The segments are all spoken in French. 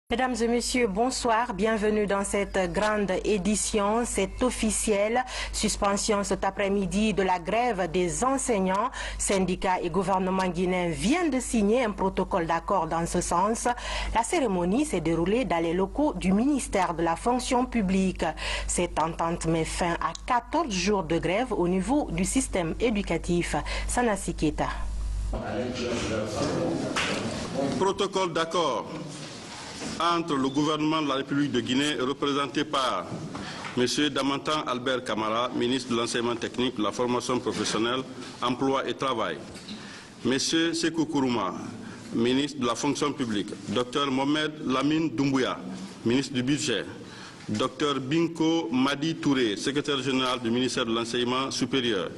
Mesdames et messieurs, bonsoir. Bienvenue dans cette grande édition. C'est officiel. Suspension cet après-midi de la grève des enseignants. Syndicats et gouvernement guinéen viennent de signer un protocole d'accord dans ce sens. La cérémonie s'est déroulée dans les locaux du ministère de la fonction publique. Cette entente met fin à 14 jours de grève au niveau du système éducatif. Sanassi Keita. Protocole d'accord entre le gouvernement de la République de Guinée, représenté par M. Damantan Albert Camara, ministre de l'Enseignement technique, de la formation professionnelle, emploi et travail, M. Sekou Kourouma, ministre de la fonction publique, Dr Mohamed Lamine Doumbouya, ministre du budget, Dr Binko Madi Touré, secrétaire général du ministère de l'Enseignement supérieur,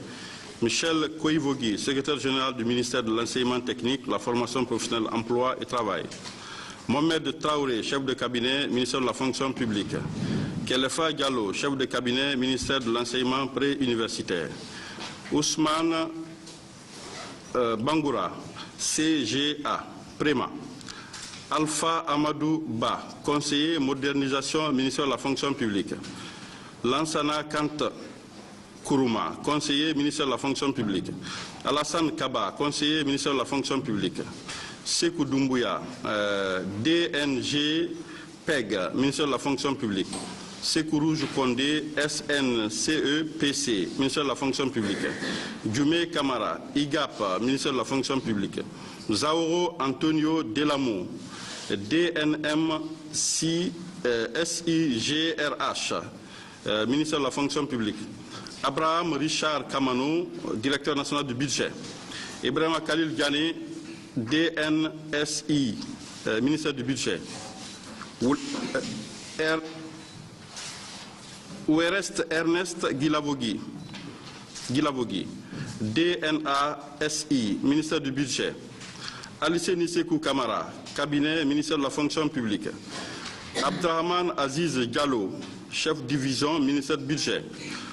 Michel Koivogui, secrétaire général du ministère de l'Enseignement technique, de la formation professionnelle, emploi et travail, Mohamed Traoré, chef de cabinet, ministère de la fonction publique. Kelefa Diallo, chef de cabinet, ministère de l'enseignement pré-universitaire. Ousmane Bangoura, CGA, Préma. Alpha Amadou Ba, conseiller modernisation, ministère de la fonction publique. Lansana Kant Kourouma, conseiller, ministère de la fonction publique. Alassane Kaba, conseiller, ministère de la fonction publique. Sekou Doumbouya, DNG PEG, ministère de la fonction publique. Sekou Rouge Kondé, SNCE-PC, ministère de la fonction publique. Djoumé Kamara, IGAP, ministère de la fonction publique. Zaoro Antonio Delamo, DNM SIGRH, ministère de la fonction publique. Abraham Richard Kamano, directeur national du budget. Ibrahima Khalil Diané, DNSI, ministère du budget. Ouerest Ernest Guilavogui, DNASI, ministère du budget. Alissé Sekou Kamara, cabinet, ministère de la fonction publique. Abdrahman Aziz Diallo, chef division, ministère du budget.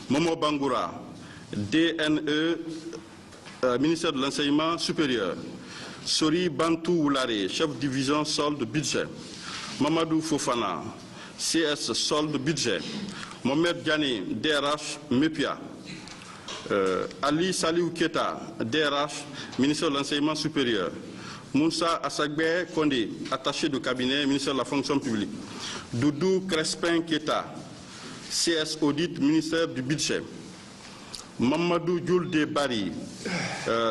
Momo Bangoura, DNE, ministère de l'enseignement supérieur. Sori Bantou Oulare, chef division solde budget. Mamadou Fofana, CS solde budget. Mohamed Diané, DRH MEPIA. Ali Saliou Keta, DRH, ministère de l'enseignement supérieur. Moussa Assagbe Kondé, attaché de cabinet, ministère de la fonction publique. Doudou Crespin Keta, CS audit, ministère du budget. Mamadou Djoulde Bari,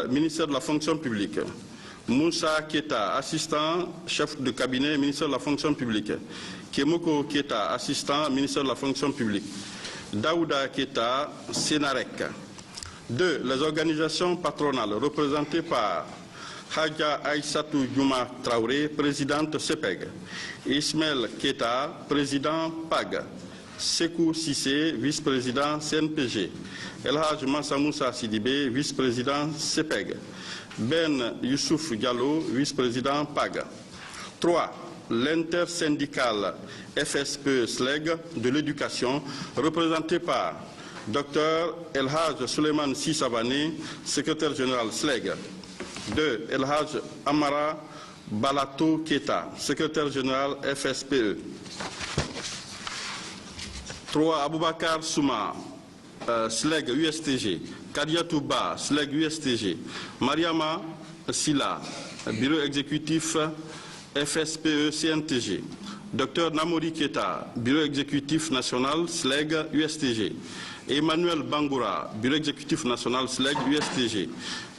ministère de la fonction publique. Moussa Keta, assistant chef de cabinet, ministère de la fonction publique. Kemoko Keta, assistant, ministère de la fonction publique. Daouda Keta, Sénarec. 2. Les organisations patronales représentées par Hadja Aïssatou Djouma Traoré, présidente CEPEG. Ismaël Keta, président PAG. Sekou Sissé, vice-président CNPG. Elhaj Massa Moussa Sidibé, vice-président CEPEG. Ben Youssouf Diallo, vice-président PAG. 3. L'intersyndicale FSPE-SLEG de l'éducation, représentée par Dr Elhaj Suleiman Sissabane, secrétaire général SLEG. 2. Elhaj Amara Balato Keta, secrétaire général FSPE. 3. Aboubakar Souma, SLEG USTG. Kadiatou Ba, SLEG USTG. Mariama Silla, bureau exécutif FSPE CNTG. Dr Namori Keta, bureau exécutif national SLEG USTG. Emmanuel Bangoura, bureau exécutif national SLEG USTG.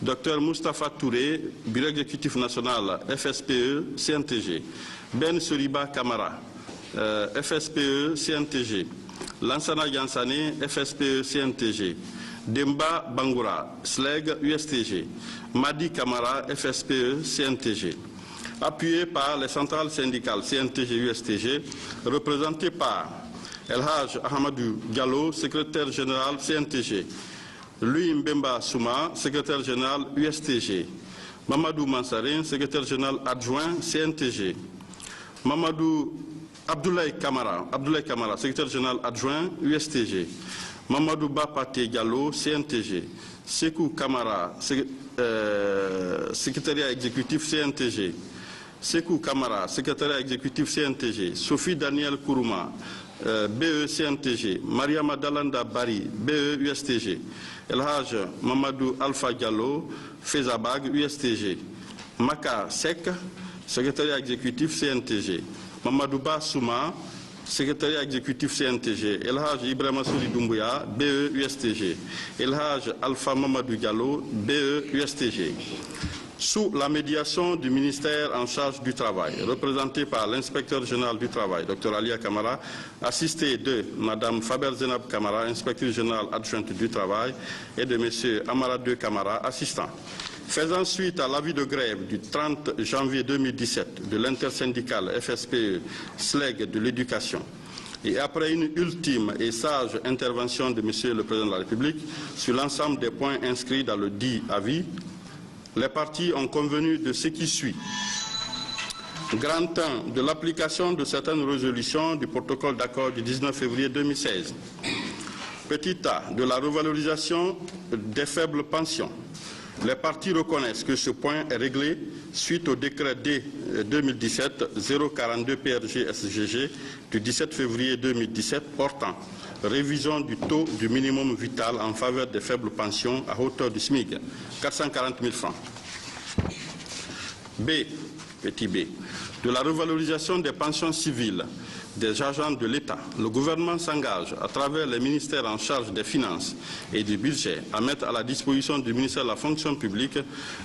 Dr Moustapha Touré, bureau exécutif national FSPE CNTG. Ben Soriba Kamara, FSPE CNTG. Lansana Yansane, FSPE CNTG. Demba Bangoura, SLEG USTG. Madi Kamara, FSPE CNTG. Appuyé par les centrales syndicales CNTG-USTG, représentées par Elhaj Ahmadou Diallo, secrétaire général CNTG. Louis Mbemba Souma, secrétaire général USTG. Mamadou Mansarin, secrétaire général adjoint CNTG. Mamadou Abdoulaye Kamara, secrétaire général adjoint USTG. Mamadou Bapate Diallo, CNTG. Sekou Kamara, secrétariat exécutif CNTG. Sekou Kamara, secrétaire exécutif CNTG, Sophie Daniel Kourouma, BE CNTG, Mariama Dalanda Bari, BE USTG, Elhaj Mamadou Alpha Diallo, Fezabag USTG, Maka Sek, secrétaire exécutif CNTG, Mamadouba Souma, secrétaire exécutif CNTG, Elhaj Ibrahima Souli Doumbouya, BE USTG, Elhaj Alpha Mamadou Diallo, BE USTG. Sous la médiation du ministère en charge du travail, représenté par l'inspecteur général du travail, Dr Alia Kamara, assisté de Mme Faber Zenab Kamara, inspectrice générale adjointe du travail, et de M. Amara II Kamara, assistant. Faisant suite à l'avis de grève du 30 janvier 2017 de l'intersyndicale FSPE SLEG de l'éducation, et après une ultime et sage intervention de M. le Président de la République sur l'ensemble des points inscrits dans le dit avis, les parties ont convenu de ce qui suit. Grand 1, de l'application de certaines résolutions du protocole d'accord du 19 février 2016. Petit a, de la revalorisation des faibles pensions. Les parties reconnaissent que ce point est réglé suite au décret D 2017-042 PRG-SGG du 17 février 2017 portant révision du taux du minimum vital en faveur des faibles pensions à hauteur du SMIC, 440 000 francs. B, petit b, de la revalorisation des pensions civiles des agents de l'État. Le gouvernement s'engage, à travers les ministères en charge des finances et du budget, à mettre à la disposition du ministère de la fonction publique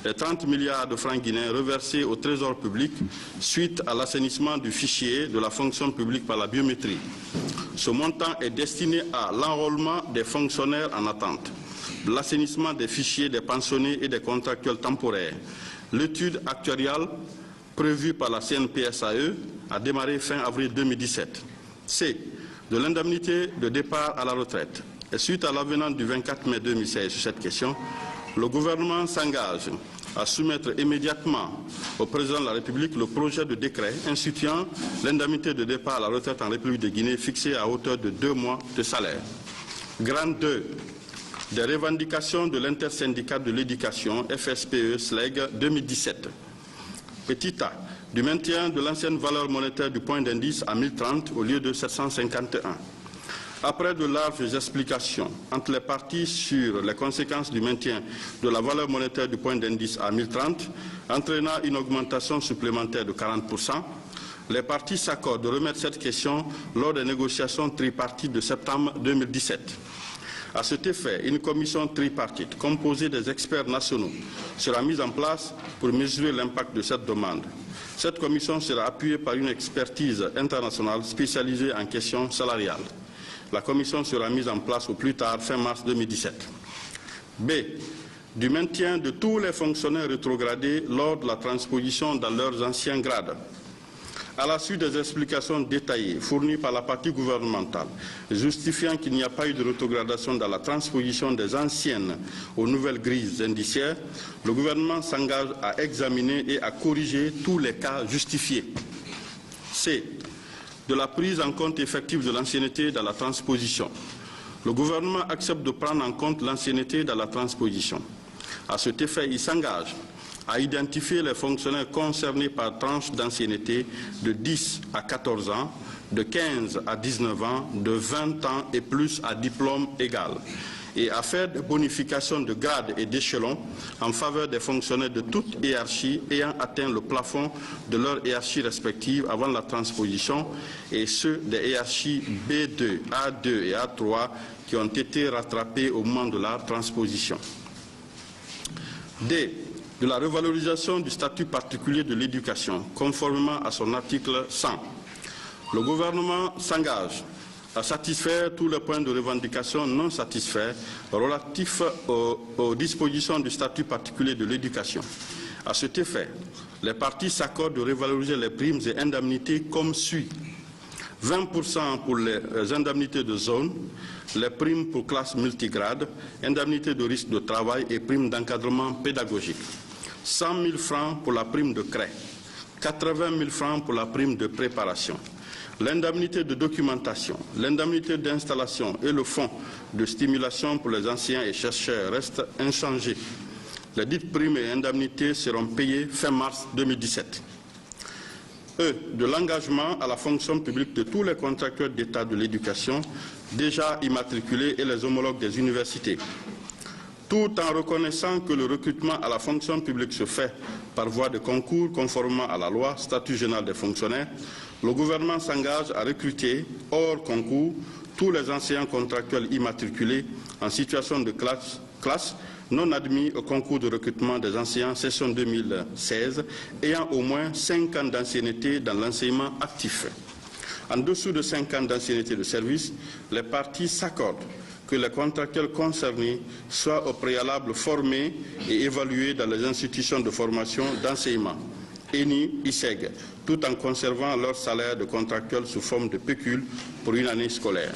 les 30 milliards de francs guinéens reversés au Trésor public suite à l'assainissement du fichier de la fonction publique par la biométrie. Ce montant est destiné à l'enrôlement des fonctionnaires en attente, l'assainissement des fichiers des pensionnés et des contractuels temporaires. L'étude actuariale prévue par la CNPSAE a démarré fin avril 2017. C. De l'indemnité de départ à la retraite. Et suite à l'avenant du 24 mai 2016 sur cette question, le gouvernement s'engage à soumettre immédiatement au président de la République le projet de décret instituant l'indemnité de départ à la retraite en République de Guinée fixée à hauteur de 2 mois de salaire. Grand 2. Des revendications de l'intersyndicat de l'éducation FSPE-SLEG 2017. Petit a, du maintien de l'ancienne valeur monétaire du point d'indice à 1030 au lieu de 751. Après de larges explications entre les parties sur les conséquences du maintien de la valeur monétaire du point d'indice à 1030, entraînant une augmentation supplémentaire de 40%, les parties s'accordent de remettre cette question lors des négociations tripartites de septembre 2017. À cet effet, une commission tripartite composée des experts nationaux sera mise en place pour mesurer l'impact de cette demande. Cette commission sera appuyée par une expertise internationale spécialisée en questions salariales. La commission sera mise en place au plus tard fin mars 2017. B. Du maintien de tous les fonctionnaires rétrogradés lors de la transposition dans leurs anciens grades. À la suite des explications détaillées fournies par la partie gouvernementale, justifiant qu'il n'y a pas eu de rétrogradation dans la transposition des anciennes aux nouvelles grilles indiciaires, le gouvernement s'engage à examiner et à corriger tous les cas justifiés. C. De la prise en compte effective de l'ancienneté dans la transposition. Le gouvernement accepte de prendre en compte l'ancienneté dans la transposition. À cet effet, il s'engage à identifier les fonctionnaires concernés par tranche d'ancienneté de 10 à 14 ans, de 15 à 19 ans, de 20 ans et plus à diplôme égal, et à faire des bonifications de grade et d'échelon en faveur des fonctionnaires de toute hiérarchie ayant atteint le plafond de leur hiérarchie respective avant la transposition et ceux des hiérarchies B2, A2 et A3 qui ont été rattrapés au moment de la transposition. D. De la revalorisation du statut particulier de l'éducation, conformément à son article 100. Le gouvernement s'engage à satisfaire tous les points de revendication non satisfaits relatifs aux dispositions du statut particulier de l'éducation. À cet effet, les parties s'accordent de revaloriser les primes et indemnités comme suit. 20% pour les indemnités de zone, les primes pour classe multigrade, indemnités de risque de travail et primes d'encadrement pédagogique. 100 000 francs pour la prime de craie, 80 000 francs pour la prime de préparation. L'indemnité de documentation, l'indemnité d'installation et le fonds de stimulation pour les enseignants et chercheurs restent inchangés. Les dites primes et indemnités seront payées fin mars 2017. de l'engagement à la fonction publique de tous les contractuels d'État de l'éducation déjà immatriculés et les homologues des universités. Tout en reconnaissant que le recrutement à la fonction publique se fait par voie de concours conformément à la loi Statut général des fonctionnaires, le gouvernement s'engage à recruter hors concours tous les enseignants contractuels immatriculés en situation de classe non admis au concours de recrutement des enseignants session 2016 ayant au moins 5 ans d'ancienneté dans l'enseignement actif. En dessous de 5 ans d'ancienneté de service, les parties s'accordent que les contractuels concernés soient au préalable formés et évalués dans les institutions de formation d'enseignement, ENI, ISEG, tout en conservant leur salaire de contractuel sous forme de pécule pour une année scolaire.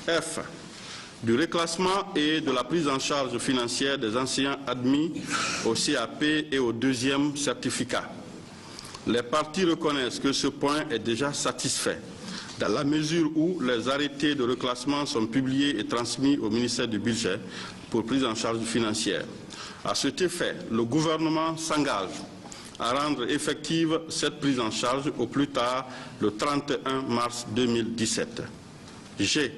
F. Du reclassement et de la prise en charge financière des enseignants admis au CAP et au deuxième certificat. Les parties reconnaissent que ce point est déjà satisfait, dans la mesure où les arrêtés de reclassement sont publiés et transmis au ministère du Budget pour prise en charge financière. À cet effet, le gouvernement s'engage à rendre effective cette prise en charge au plus tard le 31 mars 2017. G.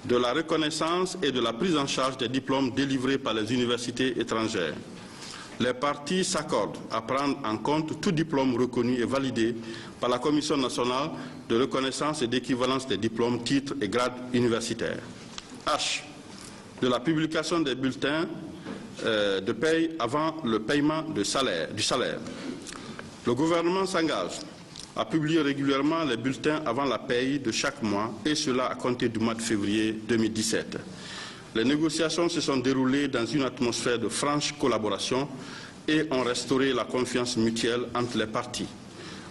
De la reconnaissance et de la prise en charge des diplômes délivrés par les universités étrangères. Les parties s'accordent à prendre en compte tout diplôme reconnu et validé par la Commission nationale de reconnaissance et d'équivalence des diplômes, titres et grades universitaires. H. De la publication des bulletins de paye avant le paiement du salaire. Le gouvernement s'engage à publier régulièrement les bulletins avant la paye de chaque mois, et cela à compter du mois de février 2017. Les négociations se sont déroulées dans une atmosphère de franche collaboration et ont restauré la confiance mutuelle entre les parties.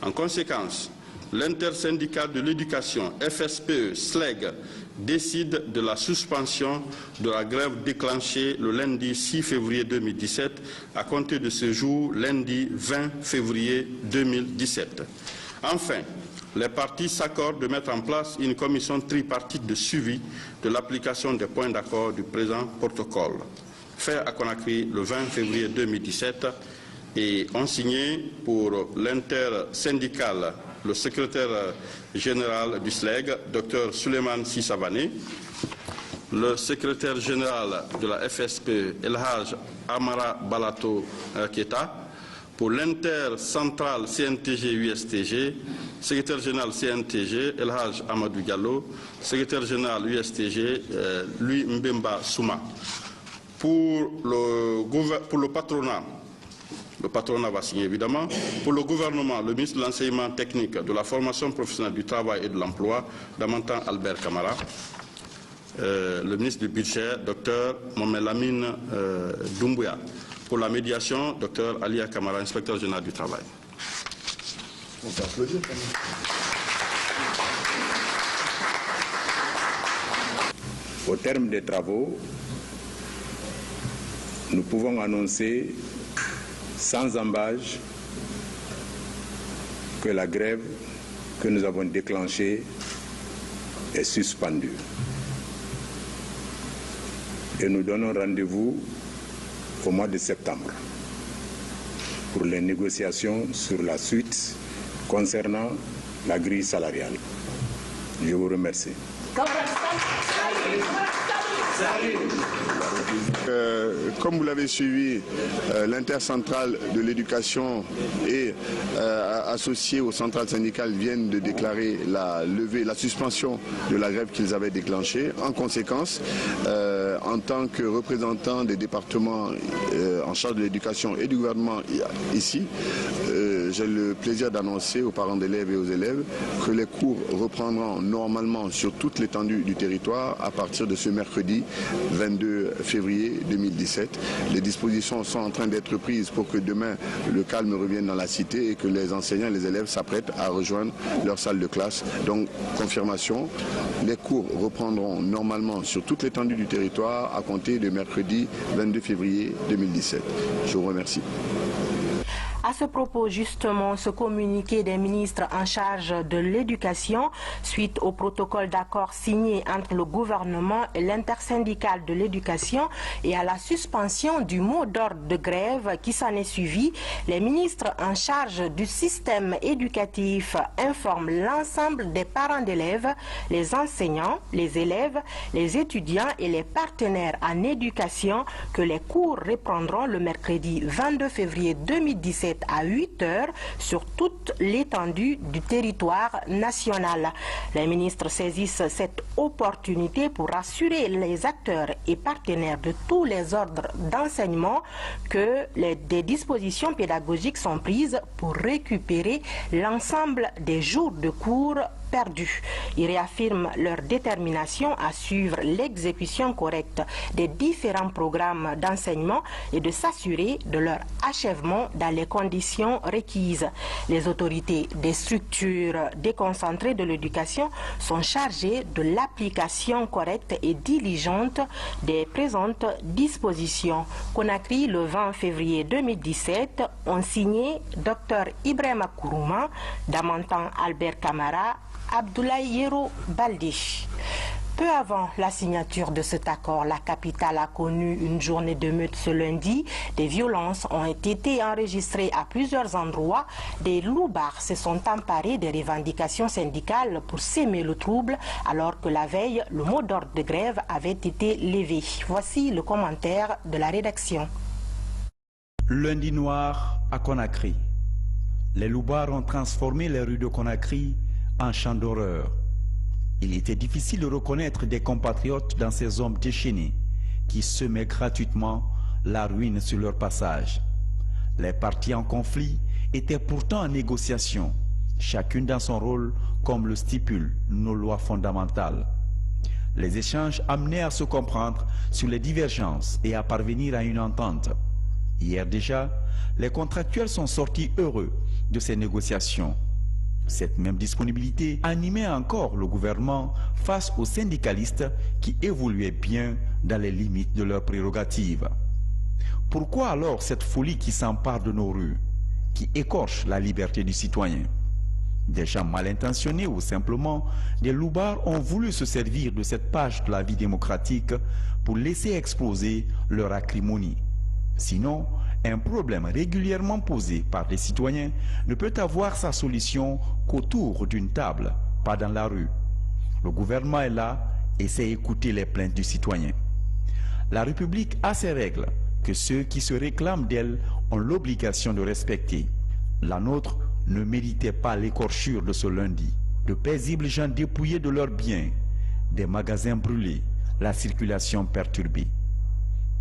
En conséquence, l'intersyndical de l'éducation, FSPE, SLEG, décide de la suspension de la grève déclenchée le lundi 6 février 2017 à compter de ce jour, lundi 20 février 2017. Enfin, les parties s'accordent de mettre en place une commission tripartite de suivi de l'application des points d'accord du présent protocole, fait à Conakry le 20 février 2017, et ont signé pour l'intersyndical le secrétaire général du SLEG, Dr Souleymane Sissavané, le secrétaire général de la FSP, El Haj Amara Balato Keta, pour l'intercentrale CNTG-USTG, secrétaire général CNTG, El Haj Amadou Diallo, secrétaire général USTG, Louis Mbemba Souma. Pour le patronat va signer évidemment. Pour le gouvernement, le ministre de l'Enseignement technique, de la formation professionnelle du travail et de l'emploi, Damantan Albert Camara. Le ministre du Budget, Dr Mohamed Lamine Doumbouya. Pour la médiation, Dr Alia Camara, inspecteur général du travail. On peut applaudir. Au terme des travaux, nous pouvons annoncer sans embâche que la grève que nous avons déclenchée est suspendue. Et nous donnons rendez-vous au mois de septembre pour les négociations sur la suite concernant la grille salariale. Je vous remercie. Comme vous l'avez suivi, l'intercentrale de l'éducation et associée aux centrales syndicales viennent de déclarer la suspension de la grève qu'ils avaient déclenchée. En conséquence, en tant que représentant des départements en charge de l'éducation et du gouvernement ici, j'ai le plaisir d'annoncer aux parents d'élèves et aux élèves que les cours reprendront normalement sur toute l'étendue du territoire à partir de ce mercredi 22 février 2017. Les dispositions sont en train d'être prises pour que demain le calme revienne dans la cité et que les enseignants et les élèves s'apprêtent à rejoindre leur salle de classe. Donc, confirmation, les cours reprendront normalement sur toute l'étendue du territoire à compter de mercredi 22 février 2017. Je vous remercie. À ce propos, justement, ce communiqué des ministres en charge de l'éducation, suite au protocole d'accord signé entre le gouvernement et l'intersyndicale de l'éducation et à la suspension du mot d'ordre de grève qui s'en est suivi, les ministres en charge du système éducatif informent l'ensemble des parents d'élèves, les enseignants, les élèves, les étudiants et les partenaires en éducation que les cours reprendront le mercredi 22 février 2017 à 8 h sur toute l'étendue du territoire national. Les ministres saisissent cette opportunité pour rassurer les acteurs et partenaires de tous les ordres d'enseignement que des dispositions pédagogiques sont prises pour récupérer l'ensemble des jours de cours perdus. Ils réaffirment leur détermination à suivre l'exécution correcte des différents programmes d'enseignement et de s'assurer de leur achèvement dans les conditions requises. Les autorités des structures déconcentrées de l'éducation sont chargées de l'application correcte et diligente des présentes dispositions. Conakry, le 20 février 2017, ont signé Dr Ibrahima Kourouma, Damantan Albert Camara, Abdoulaye Yero Baldi. Peu avant la signature de cet accord, la capitale a connu une journée de meute ce lundi. Des violences ont été enregistrées à plusieurs endroits. Des loupards se sont emparés des revendications syndicales pour s'aimer le trouble, alors que la veille, le mot d'ordre de grève avait été levé. Voici le commentaire de la rédaction. Lundi noir à Conakry. Les loupards ont transformé les rues de Conakry en champ d'horreur. Il était difficile de reconnaître des compatriotes dans ces hommes déchaînés qui semaient gratuitement la ruine sur leur passage. Les parties en conflit étaient pourtant en négociation, chacune dans son rôle comme le stipulent nos lois fondamentales. Les échanges amenaient à se comprendre sur les divergences et à parvenir à une entente. Hier déjà, les contractuels sont sortis heureux de ces négociations. Cette même disponibilité animait encore le gouvernement face aux syndicalistes qui évoluaient bien dans les limites de leurs prérogatives. Pourquoi alors cette folie qui s'empare de nos rues, qui écorche la liberté du citoyen? Des gens mal intentionnés ou simplement des loupards ont voulu se servir de cette page de la vie démocratique pour laisser exploser leur acrimonie. Sinon, un problème régulièrement posé par des citoyens ne peut avoir sa solution qu'autour d'une table, pas dans la rue. Le gouvernement est là et sait écouter les plaintes du citoyen. La République a ses règles que ceux qui se réclament d'elle ont l'obligation de respecter. La nôtre ne méritait pas l'écorchure de ce lundi. De paisibles gens dépouillés de leurs biens, des magasins brûlés, la circulation perturbée.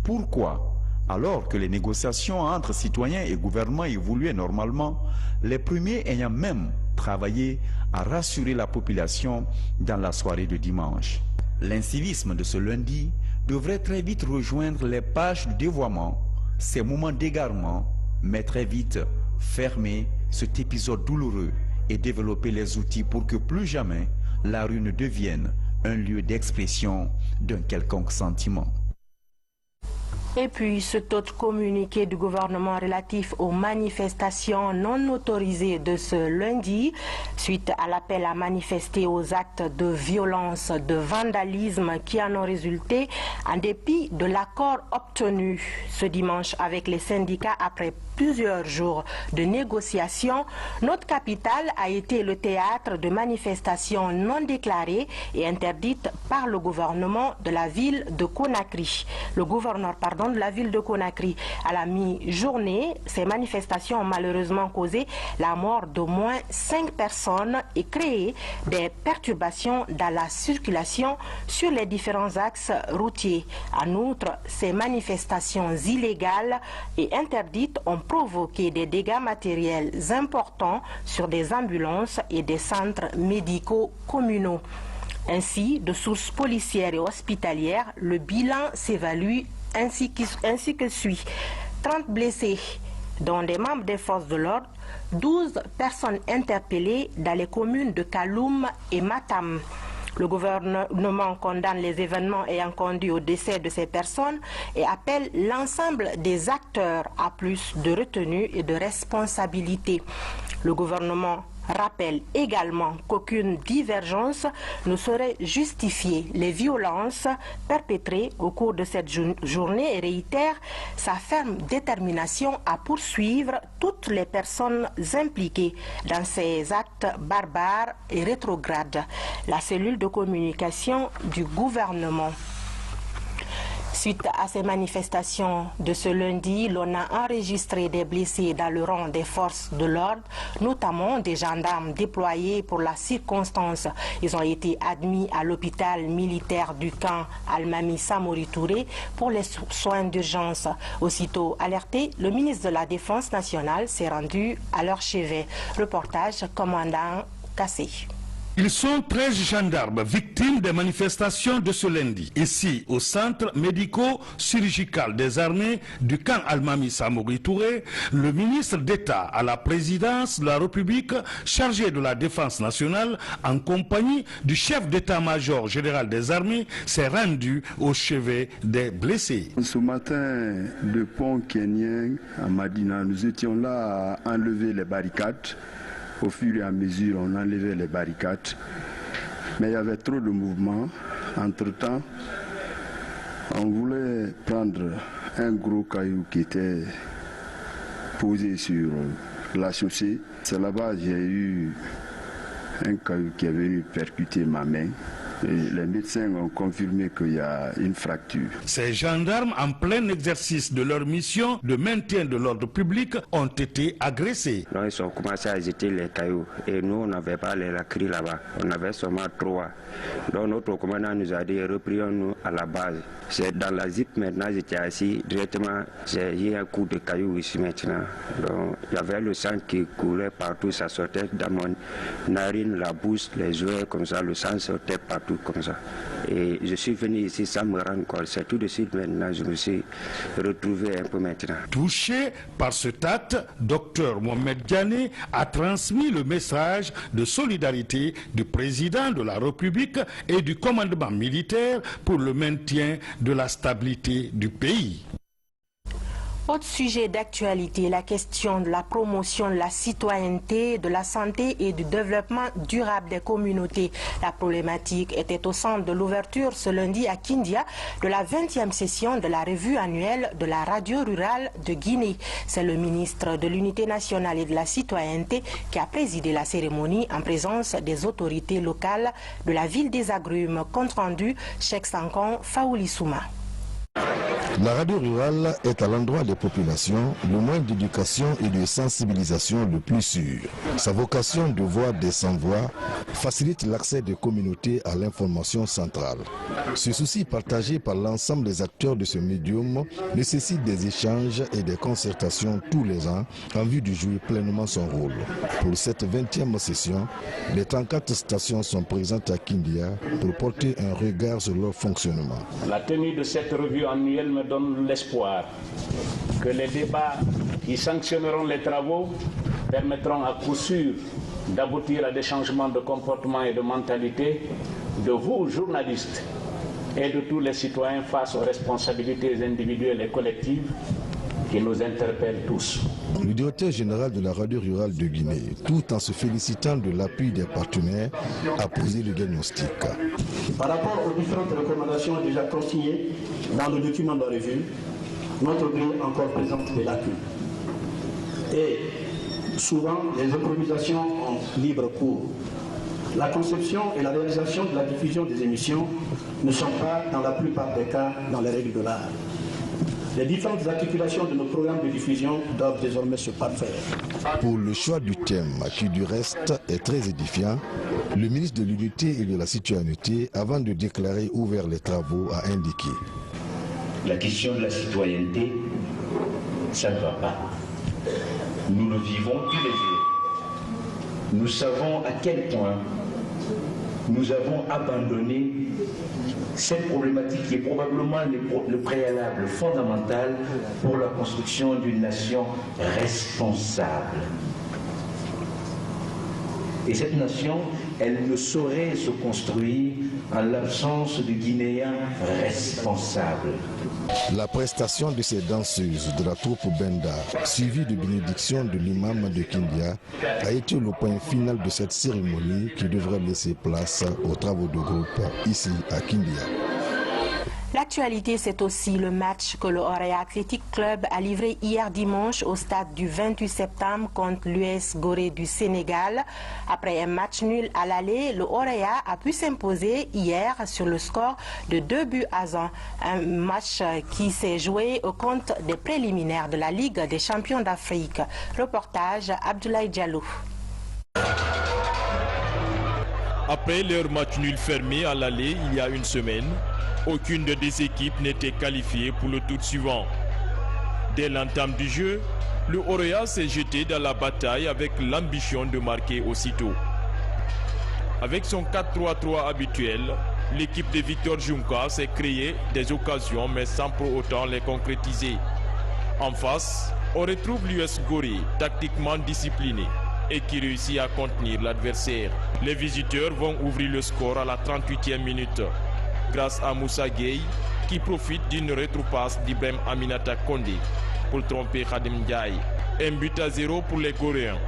Pourquoi ? Alors que les négociations entre citoyens et gouvernements évoluaient normalement, les premiers ayant même travaillé à rassurer la population dans la soirée de dimanche. L'incivisme de ce lundi devrait très vite rejoindre les pages du dévoiement, ces moments d'égarement, mais très vite fermer cet épisode douloureux et développer les outils pour que plus jamais la rue ne devienne un lieu d'expression d'un quelconque sentiment. Et puis, cet autre communiqué du gouvernement relatif aux manifestations non autorisées de ce lundi, suite à l'appel à manifester aux actes de violence, de vandalisme qui en ont résulté, en dépit de l'accord obtenu ce dimanche avec les syndicats après plusieurs jours de négociations, notre capitale a été le théâtre de manifestations non déclarées et interdites par le gouvernement de la ville de Conakry. Le gouverneur, de la ville de Conakry. À la mi-journée, ces manifestations ont malheureusement causé la mort d'au moins 5 personnes et créé des perturbations dans la circulation sur les différents axes routiers. En outre, ces manifestations illégales et interdites ont provoqué des dégâts matériels importants sur des ambulances et des centres médicaux communaux. Ainsi, de sources policières et hospitalières, le bilan s'évalue ainsi que suit. 30 blessés, dont des membres des forces de l'ordre, 12 personnes interpellées dans les communes de Kaloum et Matam. Le gouvernement condamne les événements ayant conduit au décès de ces personnes et appelle l'ensemble des acteurs à plus de retenue et de responsabilité. Le gouvernement rappelle également qu'aucune divergence ne saurait justifier les violences perpétrées au cours de cette journée et réitère sa ferme détermination à poursuivre toutes les personnes impliquées dans ces actes barbares et rétrogrades. La cellule de communication du gouvernement. Suite à ces manifestations de ce lundi, l'on a enregistré des blessés dans le rang des forces de l'ordre, notamment des gendarmes déployés pour la circonstance. Ils ont été admis à l'hôpital militaire du camp Almami Samori Touré pour les soins d'urgence. Aussitôt alerté, le ministre de la Défense nationale s'est rendu à leur chevet. Reportage commandant Kassé. Ils sont 13 gendarmes victimes des manifestations de ce lundi. Ici, au centre médico-chirurgical des armées du camp Almami Samori Touré, le ministre d'État à la présidence de la République chargé de la défense nationale, en compagnie du chef d'état-major général des armées, s'est rendu au chevet des blessés. Ce matin, de pont kenyen à Madina, nous étions là à enlever les barricades. Au fur et à mesure, on enlevait les barricades, mais il y avait trop de mouvements. Entre-temps, on voulait prendre un gros caillou qui était posé sur la chaussée. C'est là-bas que j'ai eu un caillou qui est venu percuter ma main. Et les médecins ont confirmé qu'il y a une fracture. Ces gendarmes, en plein exercice de leur mission de maintien de l'ordre public, ont été agressés. Donc, ils ont commencé à jeter les cailloux et nous, on n'avait pas les lacrys là-bas. On avait seulement 3. Donc notre commandant nous a dit, replions-nous à la base. C'est dans la zip maintenant, j'étais assis, directement, j'ai eu un coup de caillou ici maintenant. Donc il y avait le sang qui courait partout, ça sortait dans mon narine, la bouche, les yeux, comme ça, le sang sortait partout comme ça. Et je suis venu ici sans me rendre compte. C'est tout de suite maintenant, je me suis retrouvé un peu maintenant. Touché par cet acte, Dr Mohamed Diané a transmis le message de solidarité du président de la République et du commandement militaire pour le maintien de la stabilité du pays. Autre sujet d'actualité, la question de la promotion de la citoyenneté, de la santé et du développement durable des communautés. La problématique était au centre de l'ouverture ce lundi à Kindia de la 20e session de la revue annuelle de la radio rurale de Guinée. C'est le ministre de l'Unité nationale et de la citoyenneté qui a présidé la cérémonie en présence des autorités locales de la ville des Agrumes. Compte rendu, Cheikh Sankon Faoulissouma. La radio rurale est à l'endroit des populations le moyen d'éducation et de sensibilisation le plus sûr. Sa vocation de voix des sans-voix facilite l'accès des communautés à l'information centrale. Ce souci partagé par l'ensemble des acteurs de ce médium nécessite des échanges et des concertations tous les ans en vue de jouer pleinement son rôle. Pour cette 20e session, les 34 stations sont présentes à Kindia pour porter un regard sur leur fonctionnement. La tenue de cette revue annuelle me donne l'espoir que les débats qui sanctionneront les travaux permettront à coup sûr d'aboutir à des changements de comportement et de mentalité de vous, journalistes, et de tous les citoyens face aux responsabilités individuelles et collectives qui nous interpellent tous. Le directeur général de la radio rurale de Guinée, tout en se félicitant de l'appui des partenaires, a posé le diagnostic. Par rapport aux différentes recommandations déjà consignées dans le document de la revue, notre grille encore présente des lacunes. Et souvent, les improvisations ont libre cours. La conception et la réalisation de la diffusion des émissions ne sont pas, dans la plupart des cas, dans les règles de l'art. Les différentes articulations de nos programmes de diffusion doivent désormais se parfaire. Pour le choix du thème, qui du reste est très édifiant, le ministre de l'Unité et de la Citoyenneté, avant de déclarer ouvert les travaux, a indiqué: la question de la citoyenneté, ça ne va pas. Nous le vivons tous les jours. Nous savons à quel point nous avons abandonné cette problématique qui est probablement le préalable fondamental pour la construction d'une nation responsable. Et cette nation, elle ne saurait se construire en l'absence de Guinéens responsables. La prestation de ces danseuses de la troupe Benda, suivie de bénédiction de l'imam de Kindia, a été le point final de cette cérémonie qui devrait laisser place aux travaux de groupe ici à Kindia. L'actualité, c'est aussi le match que le Orea Athletic Club a livré hier dimanche au stade du 28 septembre contre l'US Gorée du Sénégal. Après un match nul à l'aller, le Orea a pu s'imposer hier sur le score de 2-1. Un match qui s'est joué au compte des préliminaires de la Ligue des champions d'Afrique. Reportage Abdoulaye Diallo. Après leur match nul fermé à l'aller il y a une semaine, aucune des deux équipes n'était qualifiée pour le tour suivant. Dès l'entame du jeu, le Orea s'est jeté dans la bataille avec l'ambition de marquer aussitôt. Avec son 4-3-3 habituel, l'équipe de Victor Junca s'est créé des occasions mais sans pour autant les concrétiser. En face, on retrouve l'US Gorée, tactiquement discipliné et qui réussit à contenir l'adversaire. Les visiteurs vont ouvrir le score à la 38e minute grâce à Moussa Gueye qui profite d'une rétroupasse d'Ibrahim Aminata Kondé pour tromper Khadim Ndiaye. 1-0 pour les Goréens.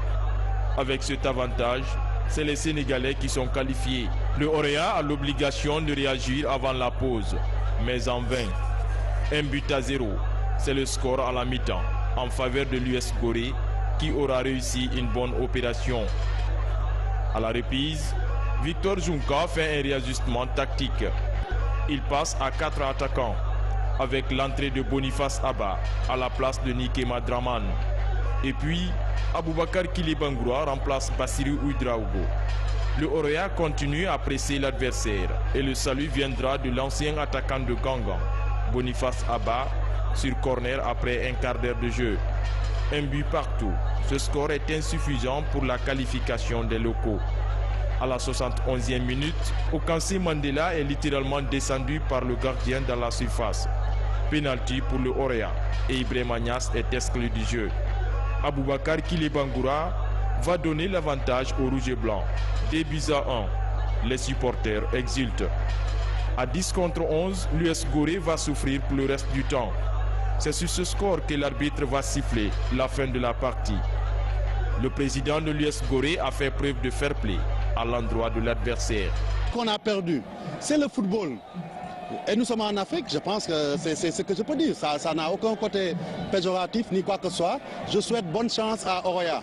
Avec cet avantage, c'est les Sénégalais qui sont qualifiés. Le Orea a l'obligation de réagir avant la pause, mais en vain. 1-0, c'est le score à la mi-temps en faveur de l'US Gorée qui aura réussi une bonne opération. À la reprise, Victor Junca fait un réajustement tactique. Il passe à 4 attaquants avec l'entrée de Boniface Abba à la place de Nikema Draman. Et puis, Aboubakar Kilibangoura remplace Bassirou Ouidraogo. Le Orea continue à presser l'adversaire et le salut viendra de l'ancien attaquant de Gangan, Boniface Abba, sur corner après un quart d'heure de jeu. Un but partout. Ce score est insuffisant pour la qualification des locaux. À la 71e minute, Okansi Mandela est littéralement descendu par le gardien dans la surface. Penalty pour le Orea et Ibrahim Agnès est exclu du jeu. Aboubakar Kilibangoura va donner l'avantage aux rouges et blancs. 2-1. Les supporters exultent. À 10 contre 11, l'US Gorée va souffrir pour le reste du temps. C'est sur ce score que l'arbitre va siffler la fin de la partie. Le président de l'US Gorée a fait preuve de fair play à l'endroit de l'adversaire. Qu'on a perdu, c'est le football. Et nous sommes en Afrique, je pense que c'est ce que je peux dire. Ça n'a aucun côté péjoratif ni quoi que ce soit. Je souhaite bonne chance à Orea.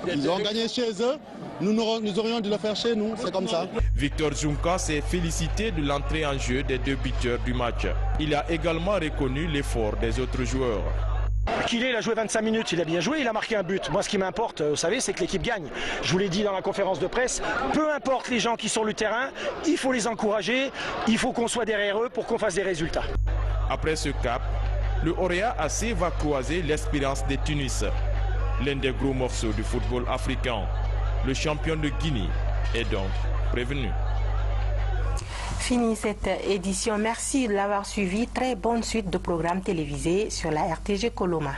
Ils ont gagné chez eux, nous aurions dû le faire chez nous, c'est comme ça. Victor Junca s'est félicité de l'entrée en jeu des deux buteurs du match. Il a également reconnu l'effort des autres joueurs. Il a joué 25 minutes, il a bien joué, il a marqué un but. Moi, ce qui m'importe, vous savez, c'est que l'équipe gagne. Je vous l'ai dit dans la conférence de presse, peu importe les gens qui sont sur le terrain, il faut les encourager, il faut qu'on soit derrière eux pour qu'on fasse des résultats. Après ce cap, le Orea AC va croiser l'Espérance de Tunis, l'un des gros morceaux du football africain. Le champion de Guinée est donc prévenu. Fini cette édition. Merci de l'avoir suivi. Très bonne suite de programmes télévisés sur la RTG Coloma.